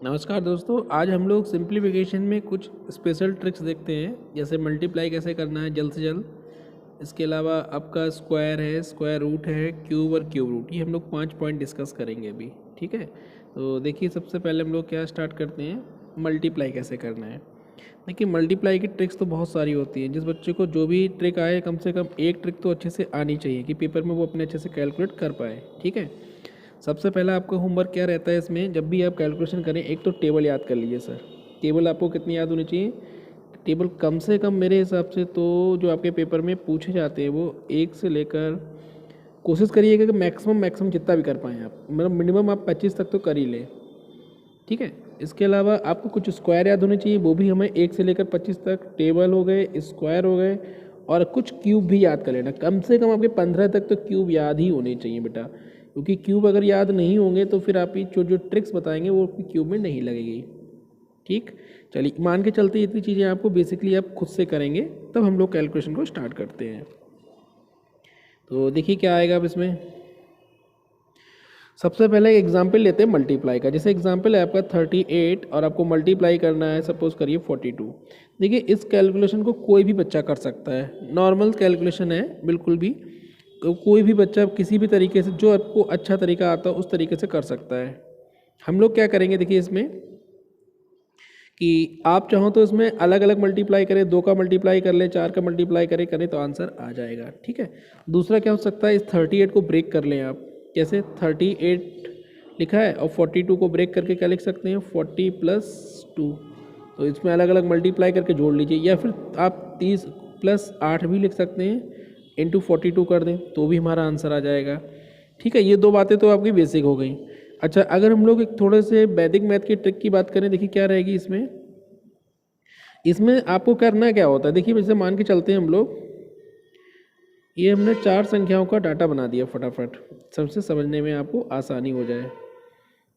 नमस्कार दोस्तों, आज हम लोग सिंप्लीफिकेशन में कुछ स्पेशल ट्रिक्स देखते हैं। जैसे मल्टीप्लाई कैसे करना है जल्द से जल्द। इसके अलावा आपका स्क्वायर है, स्क्वायर रूट है, क्यूब और क्यूब रूट, ये हम लोग 5 पॉइंट डिस्कस करेंगे अभी। ठीक है, तो देखिए सबसे पहले हम लोग क्या स्टार्ट करते हैं, मल्टीप्लाई कैसे करना है। देखिए मल्टीप्लाई की ट्रिक्स तो बहुत सारी होती हैं। जिस बच्चे को जो भी ट्रिक आए, कम से कम एक ट्रिक तो अच्छे से आनी चाहिए कि पेपर में वो अपने अच्छे से कैलकुलेट कर पाए। ठीक है, सबसे पहला आपका होमवर्क क्या रहता है इसमें, जब भी आप कैलकुलेशन करें एक तो टेबल याद कर लीजिए सर। टेबल आपको कितनी याद होनी चाहिए? टेबल कम से कम मेरे हिसाब से तो जो आपके पेपर में पूछे जाते हैं वो 1 से लेकर, कोशिश करिएगा कि मैक्सिमम जितना भी कर पाएँ आप, मतलब मिनिमम आप 25 तक तो कर ही लें। ठीक है, इसके अलावा आपको कुछ स्क्वायर याद होने चाहिए, वो भी हमें 1 से लेकर 25 तक। टेबल हो गए, स्क्वायर हो गए, और कुछ क्यूब भी याद कर लेना। कम से कम आपके 15 तक तो क्यूब याद ही होने चाहिए बेटा, क्योंकि क्यूब अगर याद नहीं होंगे तो फिर आप जो जो ट्रिक्स बताएंगे वो क्यूब में नहीं लगेगी। ठीक, चलिए मान के चलते इतनी चीज़ें आपको बेसिकली आप खुद से करेंगे, तब हम लोग कैलकुलेशन को स्टार्ट करते हैं। तो देखिए क्या आएगा अब इसमें। सबसे पहले एक एग्जाम्पल लेते हैं मल्टीप्लाई का। जैसे एग्जाम्पल है आपका 38 और आपको मल्टीप्लाई करना है सपोज करिए 42। देखिए इस कैलकुलेशन को कोई भी बच्चा कर सकता है, नॉर्मल कैलकुलेशन है बिल्कुल भी। कोई भी बच्चा किसी भी तरीके से, जो आपको अच्छा तरीका आता है उस तरीके से कर सकता है। हम लोग क्या करेंगे देखिए इसमें कि आप चाहो तो इसमें अलग अलग मल्टीप्लाई करें, 2 का मल्टीप्लाई कर लें, 4 का मल्टीप्लाई करें तो आंसर आ जाएगा। ठीक है, दूसरा क्या हो सकता है, इस 38 को ब्रेक कर लें आप। जैसे 38 लिखा है और 42 को ब्रेक करके क्या लिख सकते हैं, 40 + 2। तो इसमें अलग अलग मल्टीप्लाई करके जोड़ लीजिए, या फिर आप 30 + 8 भी लिख सकते हैं, इंटू 42 कर दें तो भी हमारा आंसर आ जाएगा। ठीक है, ये 2 बातें तो आपकी बेसिक हो गई। अच्छा, अगर हम लोग एक थोड़े से वैदिक मैथ की ट्रिक की बात करें, देखिए क्या रहेगी इसमें। इसमें आपको करना क्या होता है, देखिए जैसे मान के चलते हैं हम लोग, ये हमने 4 संख्याओं का डाटा बना दिया फटाफट, सबसे समझने में आपको आसानी हो जाए।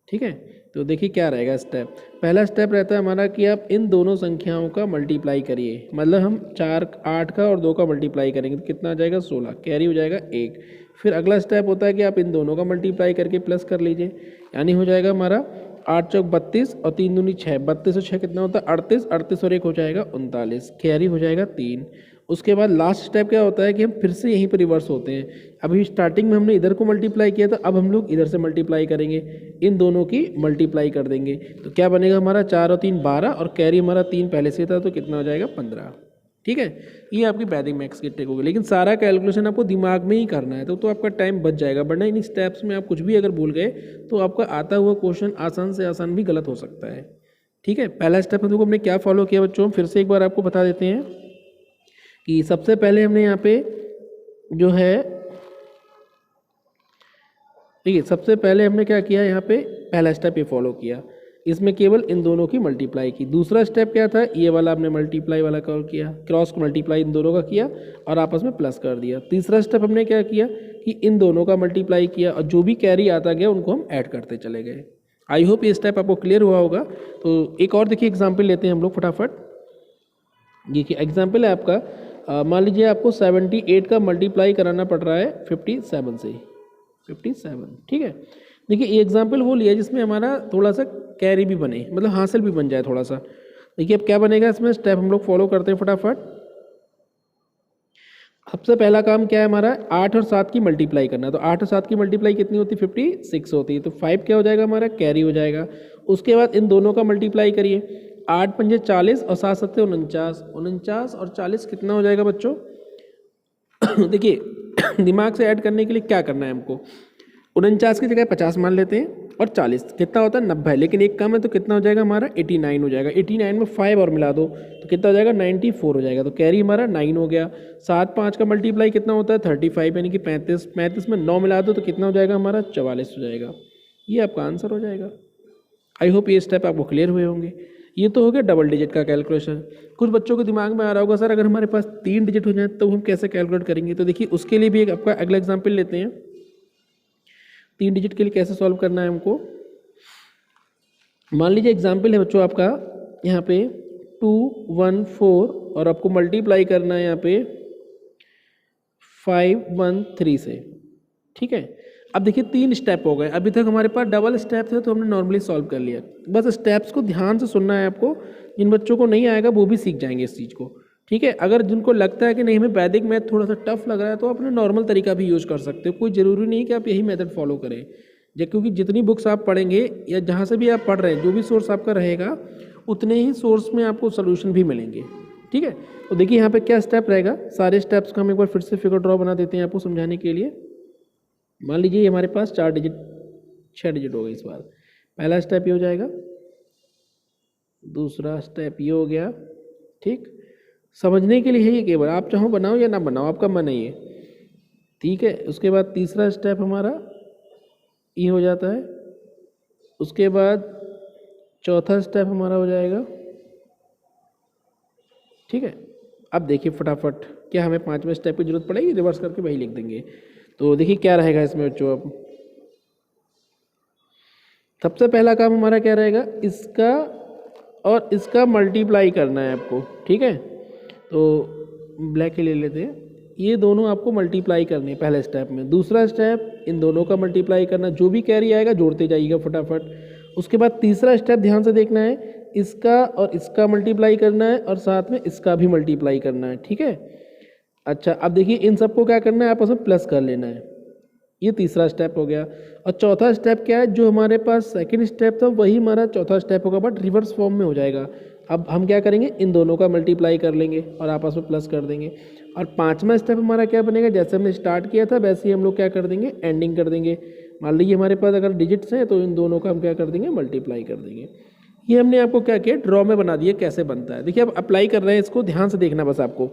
ठीक है, तो देखिए क्या रहेगा स्टेप। पहला स्टेप रहता है हमारा कि आप इन दोनों संख्याओं का मल्टीप्लाई करिए। मतलब हम 8 का और 2 का मल्टीप्लाई करेंगे तो कितना आ जाएगा, 16, कैरी हो जाएगा 1। फिर अगला स्टेप होता है कि आप इन दोनों का मल्टीप्लाई करके प्लस कर लीजिए, यानी हो जाएगा हमारा 8 चौक 32 और 3 दूनी 6, 32 और 6 कितना होता है 38, 38 और 1 हो जाएगा 39, कैरी हो जाएगा 3। उसके बाद लास्ट स्टेप क्या होता है कि हम फिर से यहीं पर रिवर्स होते हैं। अभी स्टार्टिंग में हमने इधर को मल्टीप्लाई किया था, अब हम लोग इधर से मल्टीप्लाई करेंगे, इन दोनों की मल्टीप्लाई कर देंगे तो क्या बनेगा हमारा 4 और 3 12, और कैरी हमारा 3 पहले से था तो कितना हो जाएगा 15। ठीक है, ये आपकी वैदिक मैथ्स की ट्रिक होगी, लेकिन सारा कैलकुलेशन आपको दिमाग में ही करना है तो आपका टाइम बच जाएगा। वरना इन स्टेप्स में आप कुछ भी अगर भूल गए तो आपका आता हुआ क्वेश्चन आसान से आसान भी गलत हो सकता है। ठीक है, पहला स्टेप हम लोग हमने क्या फॉलो किया बच्चों, फिर से एक बार आपको बता देते हैं कि सबसे पहले हमने यहाँ पे जो है, देखिए सबसे पहले हमने क्या किया, यहाँ पे पहला स्टेप ये फॉलो किया, इसमें केवल इन दोनों की मल्टीप्लाई की। दूसरा स्टेप क्या था, ये वाला आपने मल्टीप्लाई वाला कर किया, क्रॉस को मल्टीप्लाई इन दोनों का किया और आपस में प्लस कर दिया। तीसरा स्टेप हमने क्या किया कि इन दोनों का मल्टीप्लाई किया और जो भी कैरी आता गया उनको हम ऐड करते चले गए। आई होप ये स्टेप आपको क्लियर हुआ होगा। तो एक और देखिए एग्जाम्पल लेते हैं हम लोग फटाफट। देखिए एग्जाम्पल है आपका, मान लीजिए आपको 78 का मल्टीप्लाई कराना पड़ रहा है 57 से, 57। ठीक है, देखिए ये एग्जाम्पल वो लिया जिसमें हमारा थोड़ा सा कैरी भी बने, मतलब हासिल भी बन जाए थोड़ा सा। देखिए अब क्या बनेगा इसमें, स्टेप हम लोग फॉलो करते हैं फटाफट। सबसे पहला काम क्या है हमारा, 8 और 7 की मल्टीप्लाई करना। तो 8 और 7 की मल्टीप्लाई कितनी होती है, 56 होती है, तो 5 क्या हो जाएगा हमारा, कैरी हो जाएगा। उसके बाद इन दोनों का मल्टीप्लाई करिए, 8 पंजे 40 और 7 सत्ते 49, 49 और 40 कितना हो जाएगा बच्चों। देखिए दिमाग से ऐड करने के लिए क्या करना है हमको, 49 की जगह 50 मान लेते हैं और 40 कितना होता है 90, लेकिन एक कम है तो कितना हो जाएगा हमारा 89 हो जाएगा। 89 में 5 और मिला दो तो कितना हो जाएगा 94 हो जाएगा, तो कैरी हमारा 9 हो गया। 7 5 का मल्टीप्लाई कितना होता है 35, यानी कि 35, 35 में 9 मिला दो तो कितना हो जाएगा हमारा 44 हो जाएगा। ये आपका आंसर हो जाएगा। आई होप ये स्टेप आपको क्लियर हुए होंगे। ये तो हो गया डबल डिजिट का कैलकुलेशन। कुछ बच्चों के दिमाग में आ रहा होगा सर अगर हमारे पास 3 डिजिट हो जाए तो हम कैसे कैलकुलेट करेंगे। तो देखिए उसके लिए भी एक आपका अगला एग्जाम्पल लेते हैं। 3 डिजिट के लिए कैसे सॉल्व करना है हमको, मान लीजिए एग्जाम्पल है बच्चों आपका यहाँ पे 214 और आपको मल्टीप्लाई करना है यहाँ पे 513 से। ठीक है, अब देखिए 3 स्टेप हो गए, अभी तक हमारे पास डबल स्टेप थे तो हमने नॉर्मली सॉल्व कर लिया। बस स्टेप्स को ध्यान से सुनना है आपको, जिन बच्चों को नहीं आएगा वो भी सीख जाएंगे इस चीज़ को, ठीक है। अगर जिनको लगता है कि नहीं हमें वैदिक मैथ थोड़ा सा टफ लग रहा है तो अपने नॉर्मल तरीका भी यूज़ कर सकते हो, कोई ज़रूरी नहीं कि आप यही मेथड फॉलो करें। क्योंकि जितनी बुक्स आप पढ़ेंगे या जहाँ से भी आप पढ़ रहे हैं, जो भी सोर्स आपका रहेगा उतने ही सोर्स में आपको सोल्यूशन भी मिलेंगे, ठीक है। तो देखिए यहाँ पे क्या स्टेप रहेगा, सारे स्टेप्स को हम एक बार फिर से फिगर ड्रॉ बना देते हैं आपको समझाने के लिए। मान लीजिए हमारे पास 6 डिजिट हो गए इस बार। पहला स्टेप ये हो जाएगा, दूसरा स्टेप ये हो गया, ठीक। समझने के लिए है ये केवल, आप चाहो बनाओ या ना बनाओ, आपका मन है ये, ठीक है। उसके बाद तीसरा स्टेप हमारा ये हो जाता है। उसके बाद चौथा स्टेप हमारा हो जाएगा, ठीक है। अब देखिए फटाफट, क्या हमें 5वें स्टेप की जरूरत पड़ेगी, रिवर्स करके वही लिख देंगे। तो देखिए क्या रहेगा इसमें बच्चों, अब सबसे पहला काम हमारा क्या रहेगा, इसका और इसका मल्टीप्लाई करना है आपको, ठीक है। तो ब्लैक ही ले लेते हैं, ये दोनों आपको मल्टीप्लाई करने हैं पहले स्टेप में। दूसरा स्टेप इन दोनों का मल्टीप्लाई करना, जो भी कैरी आएगा जोड़ते जाइएगा फटाफट। उसके बाद तीसरा स्टेप ध्यान से देखना है, इसका और इसका मल्टीप्लाई करना है और साथ में इसका भी मल्टीप्लाई करना है, ठीक है। अच्छा अब देखिए इन सबको क्या करना है, आपस में प्लस कर लेना है, ये तीसरा स्टेप हो गया। और चौथा स्टेप क्या है, जो हमारे पास सेकंड स्टेप था वही हमारा चौथा स्टेप होगा, बट रिवर्स फॉर्म में हो जाएगा। अब हम क्या करेंगे, इन दोनों का मल्टीप्लाई कर लेंगे और आपस में प्लस कर देंगे। और 5वां स्टेप हमारा क्या बनेगा, जैसे हमने स्टार्ट किया था वैसे ही हम लोग क्या कर देंगे, एंडिंग कर देंगे। मान लीजिए हमारे पास अगर डिजिट्स हैं तो इन दोनों का हम क्या कर देंगे, मल्टीप्लाई कर देंगे। ये हमने आपको क्या किया, ड्रॉ में बना दिया कैसे बनता है। देखिए अब अप्लाई कर रहे हैं, इसको ध्यान से देखना, बस आपको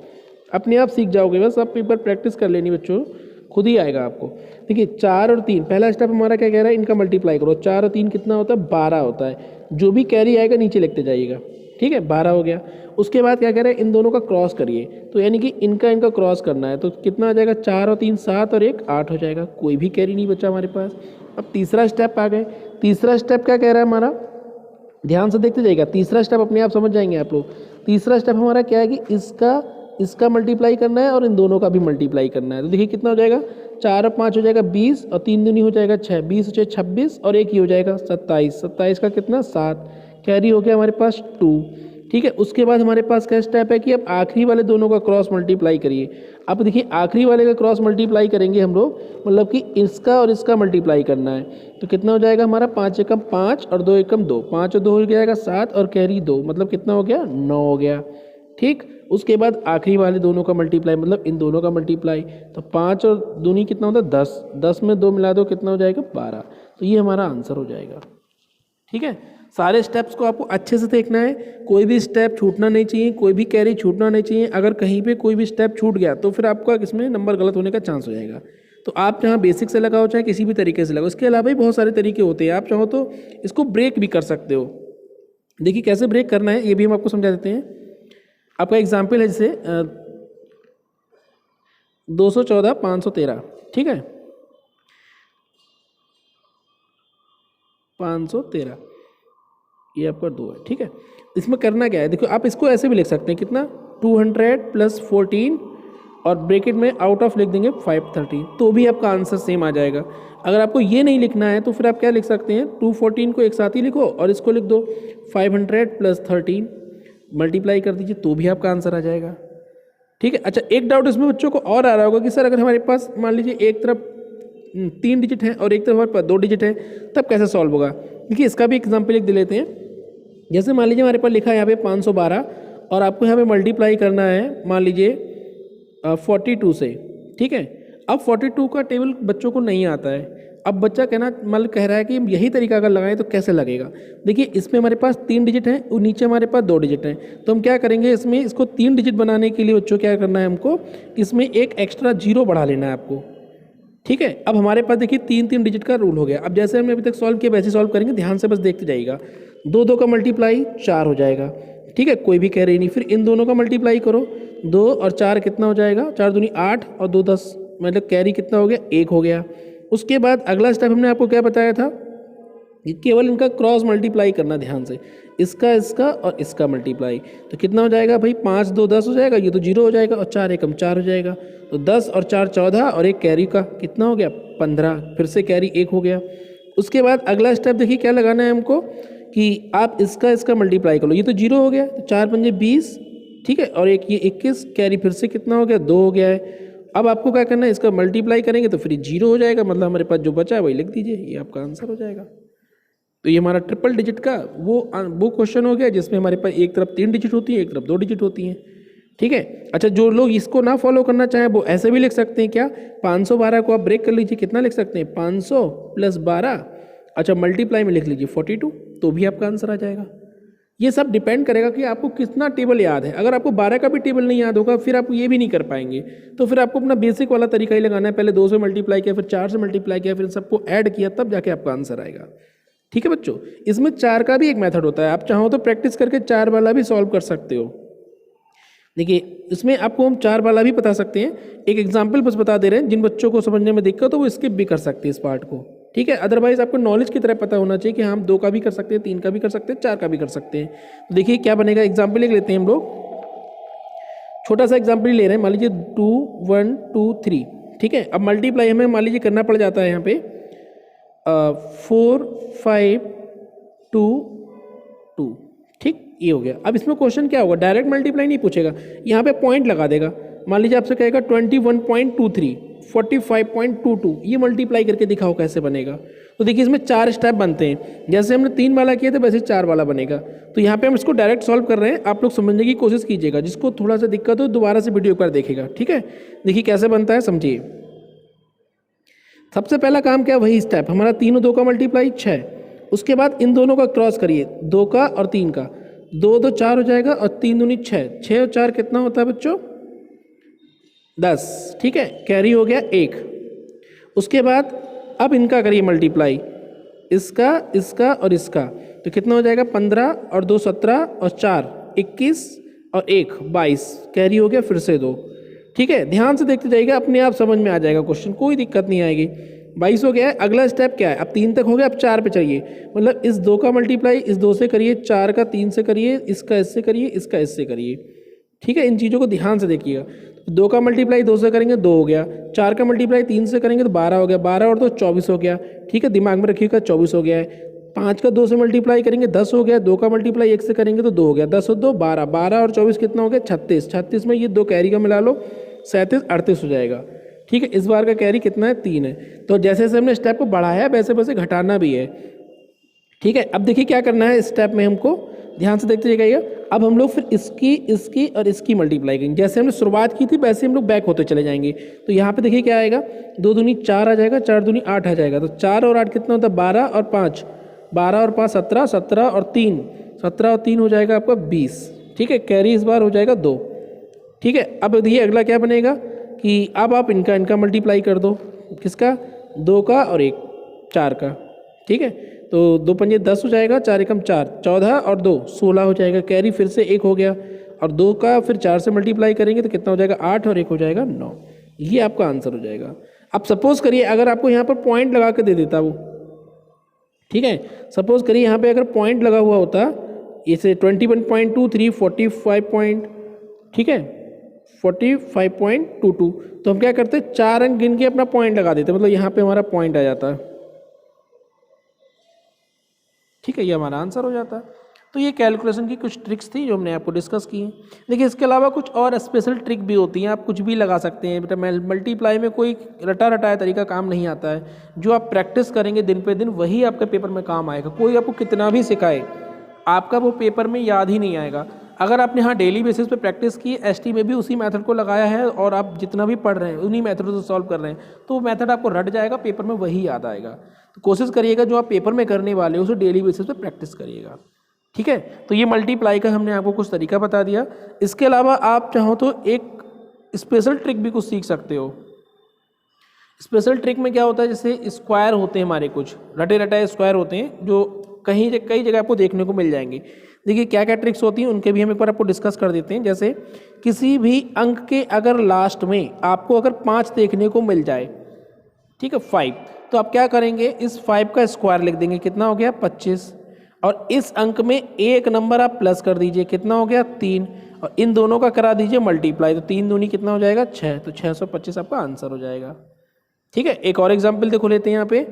अपने आप सीख जाओगे, बस आप एक बार प्रैक्टिस कर लेनी बच्चों, खुद ही आएगा आपको। देखिए 4 और 3, पहला स्टेप हमारा क्या कह रहा है, इनका मल्टीप्लाई करो। 4 और 3 कितना होता है, 12 होता है। जो भी कैरी आएगा नीचे लिखते जाइएगा, ठीक है। 12 हो गया। उसके बाद क्या कह रहे हैं, इन दोनों का क्रॉस करिए, तो यानी कि इनका क्रॉस करना है, तो कितना आ जाएगा, 4 और 3 7 और 1 8 हो जाएगा। कोई भी कैरी नहीं बचा हमारे पास। अब तीसरा स्टेप आ गए। तीसरा स्टेप क्या कह रहा है हमारा, ध्यान से देखते जाइएगा, तीसरा स्टेप अपने आप समझ जाएंगे आप लोग। तीसरा स्टेप हमारा क्या है कि इसका मल्टीप्लाई करना है और इन दोनों का भी मल्टीप्लाई करना है। तो देखिए कितना हो जाएगा, 4 और 5 हो जाएगा 20 और 3 दूनी हो जाएगा 6, 20 से 26 और एक ही हो जाएगा 27। 27 का कितना 7, कैरी हो गया हमारे पास 2, ठीक है। उसके बाद हमारे पास क्या स्टेप है कि अब आखिरी वाले दोनों का क्रॉस मल्टीप्लाई करिए। अब देखिए आखिरी वाले का क्रॉस मल्टीप्लाई करेंगे हम लोग, मतलब कि इसका और इसका मल्टीप्लाई करना है। तो कितना हो जाएगा हमारा, 5 एकम 5 और 2 एकम 2, 5 और 2 हो जाएगा 7 और कैरी 2, मतलब कितना हो गया, 9 हो गया, ठीक। उसके बाद आखिरी वाले दोनों का मल्टीप्लाई, मतलब इन दोनों का मल्टीप्लाई, तो 5 और दूनी कितना होता है 10, 10 में 2 मिला दो कितना हो जाएगा 12। तो ये हमारा आंसर हो जाएगा, ठीक है। सारे स्टेप्स को आपको अच्छे से देखना है, कोई भी स्टेप छूटना नहीं चाहिए, कोई भी कैरी छूटना नहीं चाहिए। अगर कहीं पे कोई भी स्टेप छूट गया तो फिर आपका इसमें नंबर गलत होने का चांस हो जाएगा। तो आप चाहे बेसिक से लगाओ चाहे किसी भी तरीके से लगाओ, इसके अलावा भी बहुत सारे तरीके होते हैं, आप चाहो तो इसको ब्रेक भी कर सकते हो। देखिए कैसे ब्रेक करना है ये भी हम आपको समझा देते हैं। आपका एग्जाम्पल है जैसे 214 513, ठीक है, 513 ये आपका 2 है, ठीक है। इसमें करना क्या है, देखो आप इसको ऐसे भी लिख सकते हैं, कितना 200 + 14 और ब्रैकेट में आउट ऑफ लिख देंगे 513, तो भी आपका आंसर सेम आ जाएगा। अगर आपको ये नहीं लिखना है तो फिर आप क्या लिख सकते हैं, 214 को एक साथ ही लिखो और इसको लिख दो 500 + 13 मल्टीप्लाई कर दीजिए, तो भी आपका आंसर आ जाएगा, ठीक है। अच्छा एक डाउट इसमें बच्चों को और आ रहा होगा कि सर अगर हमारे पास मान लीजिए एक तरफ 3 डिजिट है और एक तरफ हमारे पास 2 डिजिट है, तब कैसे सॉल्व होगा। देखिए इसका भी एग्जाम्पल एक दे लेते हैं। जैसे मान लीजिए हमारे पास लिखा है यहाँ पे 512 और आपको यहाँ पे मल्टीप्लाई करना है मान लीजिए 42 से, ठीक है। अब 42 का टेबल बच्चों को नहीं आता है। अब बच्चा कह रहा है कि यही तरीका अगर लगाएं तो कैसे लगेगा। देखिए इसमें हमारे पास 3 डिजिट हैं और नीचे हमारे पास 2 डिजिट हैं, तो हम क्या करेंगे, इसमें इसको 3 डिजिट बनाने के लिए बच्चों क्या करना है, हमको इसमें एक एक्स्ट्रा 0 बढ़ा लेना है आपको, ठीक है। अब हमारे पास देखिए 3 डिजिट का रूल हो गया। अब जैसे हमने अभी तक सॉल्व किया वैसे सॉल्व करेंगे, ध्यान से बस देखते जाइएगा। 2 का मल्टीप्लाई 4 हो जाएगा, ठीक है, कोई भी कह रही नहीं। फिर इन दोनों का मल्टीप्लाई करो, 2 और 4 कितना हो जाएगा, 4 दूनी 8 और 2 10, मतलब कैरी कितना हो गया, 1 हो गया। उसके बाद अगला स्टेप हमने आपको क्या बताया था, ये केवल इनका क्रॉस मल्टीप्लाई करना ध्यान से, इसका और इसका मल्टीप्लाई। तो कितना हो जाएगा भाई, 5 2 10 हो जाएगा, ये तो 0 हो जाएगा और 4 एकम 4 हो जाएगा। तो 10 और 4 14 और एक कैरी का कितना हो गया 15, फिर से कैरी 1 हो गया। उसके बाद अगला स्टेप देखिए क्या लगाना है हमको कि आप इसका मल्टीप्लाई कर लो, ये तो 0 हो गया, तो 4 पंजे 20, ठीक है, और एक ये 21, कैरी फिर से कितना हो गया 2 हो गया है। अब आपको क्या करना है, इसका मल्टीप्लाई करेंगे तो फिर 0 हो जाएगा, मतलब हमारे पास जो बचा है वही लिख दीजिए, ये आपका आंसर हो जाएगा। तो ये हमारा ट्रिपल डिजिट का वो क्वेश्चन हो गया जिसमें हमारे पास एक तरफ 3 डिजिट होती है, एक तरफ 2 डिजिट होती हैं, ठीक है। अच्छा, जो लोग इसको ना फॉलो करना चाहें वो ऐसे भी लिख सकते हैं क्या, 512 को आप ब्रेक कर लीजिए, कितना लिख सकते हैं 500 + 12, अच्छा मल्टीप्लाई में लिख लीजिए 42, तो भी आपका आंसर आ जाएगा। ये सब डिपेंड करेगा कि आपको कितना टेबल याद है। अगर आपको 12 का भी टेबल नहीं याद होगा फिर आप ये भी नहीं कर पाएंगे, तो फिर आपको अपना बेसिक वाला तरीका ही लगाना है, पहले 2 से मल्टीप्लाई किया, फिर 4 से मल्टीप्लाई किया, फिर सबको ऐड किया, तब जाके आपका आंसर आएगा, ठीक है बच्चों। इसमें 4 का भी एक मेथड होता है, आप चाहो तो प्रैक्टिस करके 4 वाला भी सॉल्व कर सकते हो। देखिए इसमें आपको हम 4 वाला भी बता सकते हैं, एक एग्जाम्पल बस बता दे रहे हैं, जिन बच्चों को समझने में दिक्कत हो वो स्किप भी कर सकते हैं इस पार्ट को, ठीक है। अदरवाइज आपको नॉलेज की तरह पता होना चाहिए कि हम 2 का भी कर सकते हैं, 3 का भी कर सकते हैं, 4 का भी कर सकते हैं। तो देखिए क्या बनेगा, एग्जाम्पल लिख लेते हैं हम लोग, छोटा सा एग्जाम्पल ले रहे हैं, मान लीजिए 2 1 2 3, ठीक है। अब मल्टीप्लाई हमें मान लीजिए करना पड़ जाता है यहाँ पे 4 5 2 2, ठीक, ये हो गया। अब इसमें क्वेश्चन क्या होगा, डायरेक्ट मल्टीप्लाई नहीं पूछेगा, यहाँ पे पॉइंट लगा देगा। मान लीजिए आपसे कहेगा 21.23 45.22, ये मल्टीप्लाई करके दिखाओ कैसे बनेगा। तो देखिए इसमें 4 स्टेप बनते हैं, जैसे हमने 3 वाला किया था वैसे 4 वाला बनेगा। तो यहाँ पे हम इसको डायरेक्ट सॉल्व कर रहे हैं, आप लोग समझने की कोशिश कीजिएगा, जिसको थोड़ा सा दिक्कत हो दोबारा से वीडियो पर देखेगा, ठीक है। देखिए कैसे बनता है समझिए। सबसे पहला काम क्या, वही स्टेप हमारा 3 और 2 का मल्टीप्लाई 6, उसके बाद इन दोनों का क्रॉस करिए, 2 का और 3 का, 2 2 4 हो जाएगा और 3 दूनी 6, 6 और 4 कितना होता है बच्चों 10, ठीक है, कैरी हो गया 1। उसके बाद अब इनका करिए मल्टीप्लाई, इसका और इसका, तो कितना हो जाएगा 15 और 2 17 और 4 21 और 1 22, कैरी हो गया फिर से 2, ठीक है। ध्यान से देखते जाइएगा, अपने आप समझ में आ जाएगा क्वेश्चन, कोई दिक्कत नहीं आएगी। 22 हो गया है, अगला स्टेप क्या है, अब 3 तक हो गया, अब 4 पे चाहिए, मतलब इस 2 का मल्टीप्लाई इस 2 से करिए, 4 का 3 से करिए, इसका इससे करिए, इसका इससे करिए, ठीक है। इन चीज़ों को ध्यान से देखिएगा। 2 का मल्टीप्लाई 2 से करेंगे 2 हो गया, 4 का मल्टीप्लाई 3 से करेंगे तो 12 हो गया, 12 और 2 24 हो गया, ठीक है, दिमाग में रखिएगा 24 हो गया है। 5 का 2 से मल्टीप्लाई करेंगे 10 हो गया, 2 का मल्टीप्लाई 1 से करेंगे तो 2 हो गया, 10 और 2 12, 12 और 24 कितना हो गया 36, 36 में ये 2 कैरी का मिला लो 37 38 हो जाएगा, ठीक है। इस बार का कैरी कितना है 3 है। तो जैसे जैसे हमने स्टेप को बढ़ाया वैसे वैसे घटाना भी है, ठीक है। अब देखिए क्या करना है इस स्टेप में, हमको ध्यान से देखते जाइएगा। अब हम लोग फिर इसकी और इसकी मल्टीप्लाई करेंगे, जैसे हमने शुरुआत की थी वैसे हम लोग बैक होते चले जाएंगे। तो यहाँ पे देखिए क्या आएगा, 2 दूनी 4 आ जाएगा, 4 दूनी 8 आ जाएगा, तो 4 और 8 कितना होता है 12 और 5, 12 और 5 17, 17 और 3 17 और 3 हो जाएगा आपका 20, ठीक है। कैरी इस बार हो जाएगा 2, ठीक है। अब देखिए अगला क्या बनेगा कि अब आप इनका मल्टीप्लाई कर दो, किसका 2 का और 1 4 का, ठीक है। तो 2 पंजे 10 हो जाएगा, 4 एकम 4 14 और 2 16 हो जाएगा, कैरी फिर से 1 हो गया, और 2 का फिर 4 से मल्टीप्लाई करेंगे तो कितना हो जाएगा 8 और 1 हो जाएगा 9, ये आपका आंसर हो जाएगा। अब सपोज करिए अगर आपको यहाँ पर पॉइंट लगा के दे देता वो, ठीक है, सपोज करिए यहाँ पे अगर पॉइंट लगा हुआ होता, जैसे 21.23 45 ठीक है 45.22, तो हम क्या करते 4 अंक गिन के अपना पॉइंट लगा देते, मतलब यहाँ पे हमारा पॉइंट आ जाता है, ठीक है, ये हमारा आंसर हो जाता है। तो ये कैलकुलेशन की कुछ ट्रिक्स थी जो हमने आपको डिस्कस की हैं। देखिए इसके अलावा कुछ और स्पेशल ट्रिक भी होती हैं, आप कुछ भी लगा सकते हैं बेटा। मल्टीप्लाई में कोई रटा रटाया तरीका काम नहीं आता है, जो आप प्रैक्टिस करेंगे दिन पे दिन वही आपके पेपर में काम आएगा। कोई आपको कितना भी सिखाए आपका वो पेपर में याद ही नहीं आएगा। अगर आपने हाँ डेली बेसिस पे प्रैक्टिस की, एसटी में भी उसी मेथड को लगाया है और आप जितना भी पढ़ रहे हैं उन्हीं मेथड से सॉल्व कर रहे हैं, तो वो मेथड आपको रट जाएगा, पेपर में वही याद आएगा। तो कोशिश करिएगा जो आप पेपर में करने वाले हो उसे डेली बेसिस पे प्रैक्टिस करिएगा, ठीक है। तो ये मल्टीप्लाई का हमने आपको कुछ तरीका बता दिया। इसके अलावा आप चाहो तो एक स्पेशल ट्रिक भी कुछ सीख सकते हो। स्पेशल ट्रिक में क्या होता है, जैसे स्क्वायर होते हैं हमारे, कुछ रटे रटाए स्क्वायर होते हैं जो कई जगह आपको देखने को मिल जाएंगे। देखिए क्या क्या ट्रिक्स होती हैं उनके भी हम एक बार आपको डिस्कस कर देते हैं। जैसे किसी भी अंक के अगर लास्ट में आपको अगर 5 देखने को मिल जाए, ठीक है 5। तो आप क्या करेंगे, इस 5 का स्क्वायर लिख देंगे, कितना हो गया 25, और इस अंक में एक नंबर आप प्लस कर दीजिए, कितना हो गया 3, और इन दोनों का करा दीजिए मल्टीप्लाई, तो 3 दूनी कितना हो जाएगा 6, तो 625 आपका आंसर हो जाएगा। ठीक है, एक और एग्जाम्पल देखो लेते हैं यहाँ पे।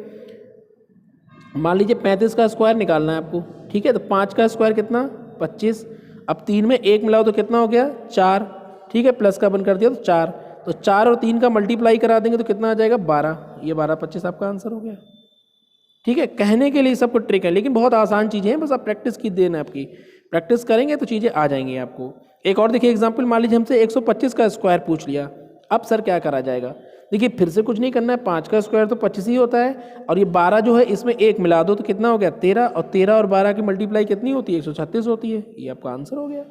मान लीजिए 35 का स्क्वायर निकालना है आपको, ठीक है, तो 5 का स्क्वायर कितना 25, अब 3 में 1 मिलाओ तो कितना हो गया 4, ठीक है, प्लस का बन कर दिया तो 4, तो 4 और 3 का मल्टीप्लाई करा देंगे तो कितना आ जाएगा 12, ये 12 25 आपका आंसर हो गया। ठीक है, कहने के लिए सब कुछ ट्रिक है, लेकिन बहुत आसान चीज़ें हैं, बस आप प्रैक्टिस की देन है आपकी, प्रैक्टिस करेंगे तो चीज़ें आ जाएंगी आपको। एक और देखिए एग्जाम्पल, मान लीजिए हमसे 125 का स्क्वायर पूछ लिया, अब सर क्या करा जाएगा। देखिए फिर से कुछ नहीं करना है, 5 का स्क्वायर तो 25 ही होता है, और ये 12 जो है इसमें 1 मिला दो तो कितना हो गया 13, और 13 और 12 की मल्टीप्लाई कितनी होती है 136 होती है, ये आपका आंसर हो गया।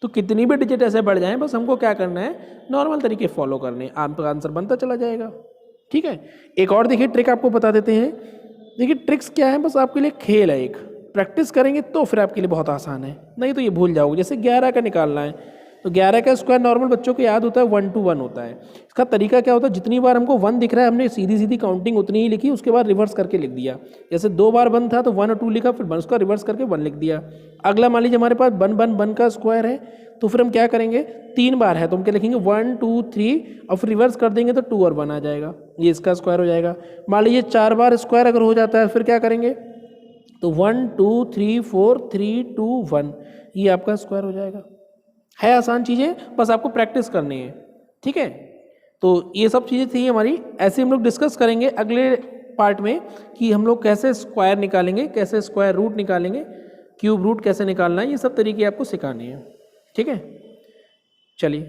तो कितनी भी डिजिट ऐसे बढ़ जाएं, बस हमको क्या करना है, नॉर्मल तरीके फॉलो करने हैं, आपका आंसर बनता चला जाएगा। ठीक है, एक और देखिए ट्रिक आपको बता देते हैं। देखिए ट्रिक्स क्या है, बस आपके लिए खेल है, एक प्रैक्टिस करेंगे तो फिर आपके लिए बहुत आसान है, नहीं तो ये भूल जाओगे। जैसे 11 का निकालना है, तो 11 का स्क्वायर नॉर्मल बच्चों को याद होता है 1 to 1 होता है। इसका तरीका क्या होता है, जितनी बार हमको 1 दिख रहा है हमने सीधी सीधी काउंटिंग उतनी ही लिखी, उसके बाद रिवर्स करके लिख दिया। जैसे 2 बार 1 था तो 1 और 2 लिखा, फिर उसका रिवर्स करके 1 लिख दिया। अगला मान लीजिए हमारे पास 1 का स्क्वायर है, तो फिर हम क्या करेंगे, 3 बार है तो हम क्या लिखेंगे 1 2 3, और फिर रिवर्स कर देंगे तो 2 और 1 आ जाएगा, ये इसका स्क्वायर हो जाएगा। मान लीजिए 4 बार स्क्वायर अगर हो जाता है फिर क्या करेंगे, तो 1 2 3 4 3 2 1, ये आपका स्क्वायर हो जाएगा। है आसान चीज़ें, बस आपको प्रैक्टिस करनी है। ठीक है, तो ये सब चीज़ें थी हमारी, ऐसे हम लोग डिस्कस करेंगे अगले पार्ट में कि हम लोग कैसे स्क्वायर निकालेंगे, कैसे स्क्वायर रूट निकालेंगे, क्यूब रूट कैसे निकालना है, ये सब तरीके आपको सिखाने हैं। ठीक है, चलिए।